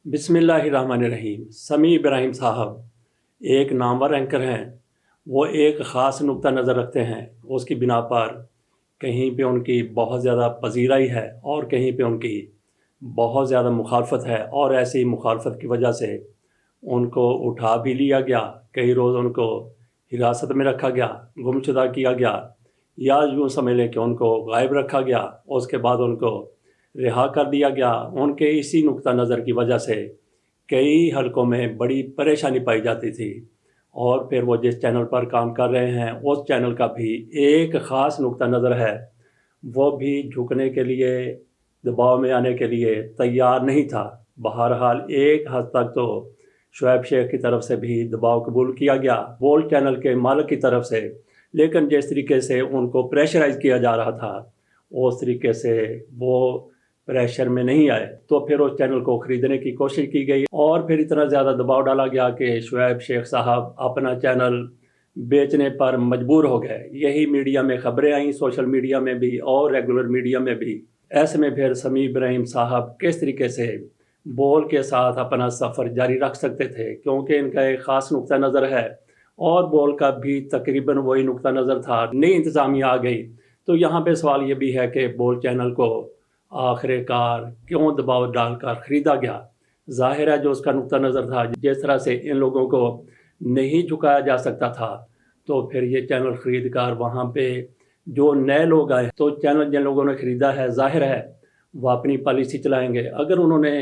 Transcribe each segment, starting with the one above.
بسم اللہ الرحمن الرحیم۔ سمیع ابراہیم صاحب ایک نامور اینکر ہیں۔ وہ ایک خاص نقطہ نظر رکھتے ہیں، اس کی بنا پر کہیں پہ ان کی بہت زیادہ پذیرائی ہے اور کہیں پہ ان کی بہت زیادہ مخالفت ہے، اور ایسی مخالفت کی وجہ سے ان کو اٹھا بھی لیا گیا، کئی روز ان کو حراست میں رکھا گیا، گمشدہ کیا گیا، یا یوں سمجھ لیں کہ ان کو غائب رکھا گیا، اس کے بعد ان کو رہا کر دیا گیا۔ ان کے اسی نقطہ نظر کی وجہ سے کئی حلقوں میں بڑی پریشانی پائی جاتی تھی، اور پھر وہ جس چینل پر کام کر رہے ہیں اس چینل کا بھی ایک خاص نقطہ نظر ہے، وہ بھی جھکنے کے لیے، دباؤ میں آنے کے لیے تیار نہیں تھا۔ بہرحال ایک حد تک تو شعیب شیخ کی طرف سے بھی دباؤ قبول کیا گیا، بول چینل کے مالک کی طرف سے، لیکن جس طریقے سے ان کو پریشرائز کیا جا رہا تھا اس طریقے سے وہ پریشر میں نہیں آئے، تو پھر اس چینل کو خریدنے کی کوشش کی گئی، اور پھر اتنا زیادہ دباؤ ڈالا گیا کہ شعیب شیخ صاحب اپنا چینل بیچنے پر مجبور ہو گئے۔ یہی میڈیا میں خبریں آئیں، سوشل میڈیا میں بھی اور ریگولر میڈیا میں بھی۔ ایسے میں پھر سمیع ابراہیم صاحب کس طریقے سے بول کے ساتھ اپنا سفر جاری رکھ سکتے تھے، کیونکہ ان کا ایک خاص نقطہ نظر ہے، اور بول کا بھی تقریباً وہی نقطہ نظر تھا۔ نئی انتظامیہ آ گئی تو یہاں پہ سوال یہ بھی ہے کہ بول چینل کو آخر کار کیوں دباؤ ڈال کر خریدا گیا؟ ظاہر ہے جو اس کا نقطہ نظر تھا، جس طرح سے ان لوگوں کو نہیں جھکایا جا سکتا تھا، تو پھر یہ چینل خرید کر وہاں پہ جو نئے لوگ آئے تو چینل جن لوگوں نے خریدا ہے ظاہر ہے وہ اپنی پالیسی چلائیں گے۔ اگر انہوں نے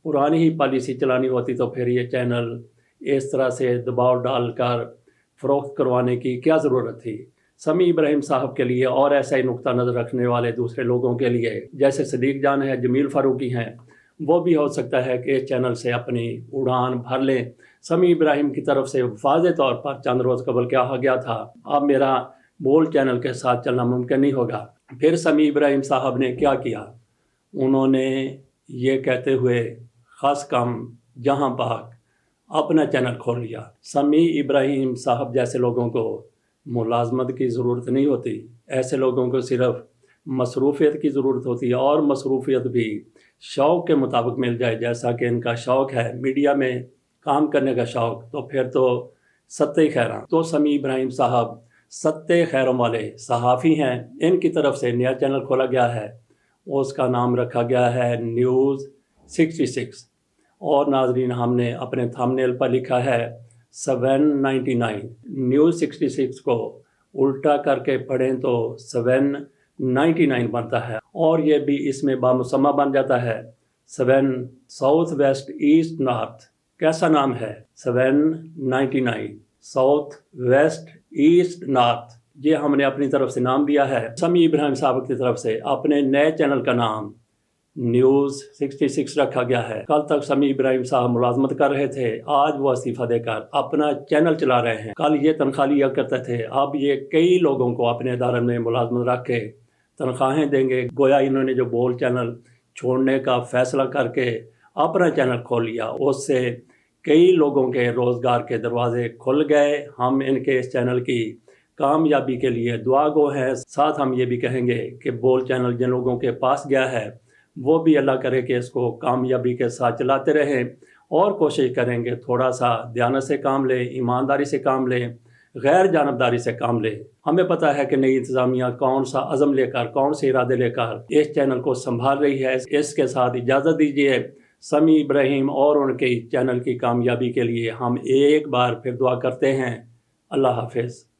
پرانی ہی پالیسی چلانی ہوتی تو پھر یہ چینل اس طرح سے دباؤ ڈال کر فروخت کروانے کی کیا ضرورت تھی؟ سمیع ابراہیم صاحب کے لیے اور ایسا ہی نقطہ نظر رکھنے والے دوسرے لوگوں کے لیے، جیسے صدیق جان ہے، جمیل فاروقی ہیں، وہ بھی ہو سکتا ہے کہ اس چینل سے اپنی اڑان بھر لیں۔ سمیع ابراہیم کی طرف سے واضح طور پر چند روز قبل کہا گیا تھا اب میرا بول چینل کے ساتھ چلنا ممکن نہیں ہوگا۔ پھر سمیع ابراہیم صاحب نے کیا کیا؟ انہوں نے یہ کہتے ہوئے خاص کم جہاں پاک اپنا چینل کھول لیا۔ سمیع ابراہیم صاحب جیسے لوگوں کو ملازمت کی ضرورت نہیں ہوتی، ایسے لوگوں کو صرف مصروفیت کی ضرورت ہوتی ہے، اور مصروفیت بھی شوق کے مطابق مل جائے، جیسا کہ ان کا شوق ہے میڈیا میں کام کرنے کا شوق، تو پھر تو ستے خیراں۔ تو سمیع ابراہیم صاحب ستے خیروں والے صحافی ہیں، ان کی طرف سے نیا چینل کھولا گیا ہے، اس کا نام رکھا گیا ہے نیوز 66، اور ناظرین ہم نے اپنے تھمبنیل پر لکھا ہے 799۔ نیوز 66 کو الٹا کر کے پڑھیں تو 799 بنتا ہے، اور یہ بھی اس میں بامسمہ بن جاتا ہے 7 ساؤتھ ویسٹ ایسٹ نارتھ۔ کیسا نام ہے؟ 799 ساؤتھ ویسٹ ایسٹ نارتھ، یہ ہم نے اپنی طرف سے نام دیا ہے۔ سمیع ابراہیم صاحب کی طرف سے اپنے نئے چینل کا نام نیوز 66 رکھا گیا ہے۔ کل تک سمیع ابراہیم صاحب ملازمت کر رہے تھے، آج وہ استعفیٰ دے کر اپنا چینل چلا رہے ہیں۔ کل یہ تنخواہ لیا کرتے تھے، اب یہ کئی لوگوں کو اپنے ادارے میں ملازمت رکھ کے تنخواہیں دیں گے، گویا انہوں نے جو بول چینل چھوڑنے کا فیصلہ کر کے اپنا چینل کھول لیا، اس سے کئی لوگوں کے روزگار کے دروازے کھل گئے۔ ہم ان کے اس چینل کی کامیابی کے لیے دعا گو ہیں، ساتھ ہم یہ بھی کہیں گے کہ بول چینل جن لوگوں کے پاس گیا ہے وہ بھی اللہ کرے کہ اس کو کامیابی کے ساتھ چلاتے رہیں، اور کوشش کریں گے تھوڑا سا دیانت سے کام لیں، ایمانداری سے کام لیں، غیر جانبداری سے کام لیں۔ ہمیں پتہ ہے کہ نئی انتظامیہ کون سا عزم لے کر، کون سے ارادے لے کر اس چینل کو سنبھال رہی ہے۔ اس کے ساتھ اجازت دیجیے سمیع ابراہیم اور ان کے چینل کی کامیابی کے لیے ہم ایک بار پھر دعا کرتے ہیں۔ اللہ حافظ۔